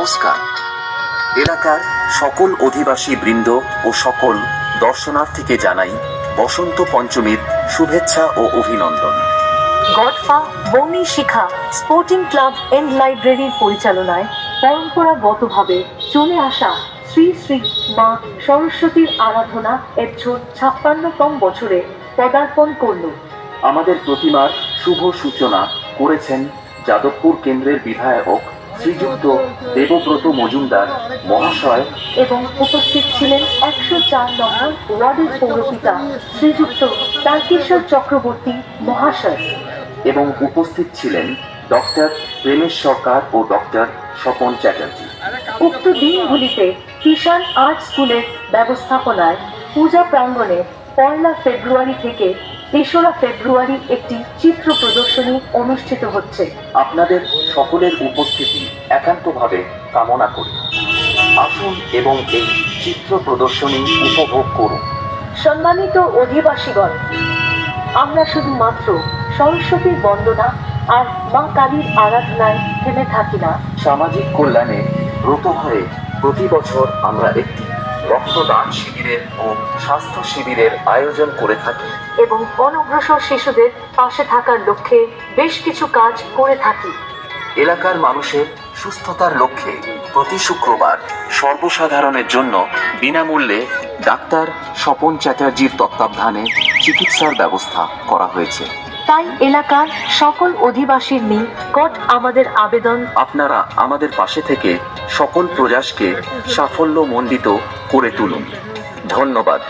নমস্কার। এলাকার সকল অধিবাসী বৃন্দ ও সকল দর্শনার্থীকে জানাই বসন্ত পঞ্চমীর শুভেচ্ছা ও অভিনন্দন। গডফা বৌনি শিখা স্পোর্টিং ক্লাব এন্ড লাইব্রেরির পরিচালনায় পরম্পরাগতভাবে চলে আসা শ্রী শ্রী মা সরস্বতীর আরাধনা 156তম বছরে পদার্পণ করল। আমাদের প্রতিমার শুভ সূচনা করেছেন যাদবপুর কেন্দ্রের বিধায়ক শ্রীযুক্ত দেবব্রত মজুমদার মহাশয় এবং উপস্থিত ছিলেন 104 নম্বর ওয়ার্ডের পৌরপিতা শ্রীযুক্ত তারকেশ্বর চক্রবর্তী মহাশয়। এবং উপস্থিত ছিলেন ডক্টর প্রেমেশ সরকার ও ডক্টর স্বপন চ্যাটার্জি। উক্ত দিনগুলিতে কিষাণ আর্ট স্কুলের ব্যবস্থাপনায় পূজা প্রাঙ্গণে 1 ফেব্রুয়ারি থেকে 3 ফেব্রুয়ারি একটি চিত্র প্রদর্শনী অনুষ্ঠিত হচ্ছে। আপনাদের সকলের উপস্থিতি একান্তভাবে কামনা করি। আসুন এবং এই চিত্র প্রদর্শনী উপভোগ করুন। সম্মানিত অধিবাসীগণ, আমরা শুধুমাত্র সরস্বতীর বন্দনা আর মা কালীর আরাধনায় থেমে থাকি না। সামাজিক কল্যাণে ব্রত হয়ে প্রতি বছর আমরা একটি রক্তদান শিবিরের ও স্বাস্থ্য শিবিরের আয়োজন করে থাকি এবং অনগ্রসর শিশুদের পাশে থাকার লক্ষ্যে বেশ কিছু কাজ করে থাকি। এলাকার মানুষের সুস্থতার লক্ষ্যে প্রতি শুক্রবার সর্বসাধারণের জন্য বিনামূল্যে ডাক্তার স্বপন চ্যাটার্জির তত্ত্বাবধানে চিকিৎসার ব্যবস্থা করা হয়েছে। তাই এলাকার সকল অধিবাসীর নিকট আমাদের আবেদন, আপনারা আমাদের পাশে থেকে সকল প্রয়াসকে সাফল্যমণ্ডিত করে তুলুন। ধন্যবাদ।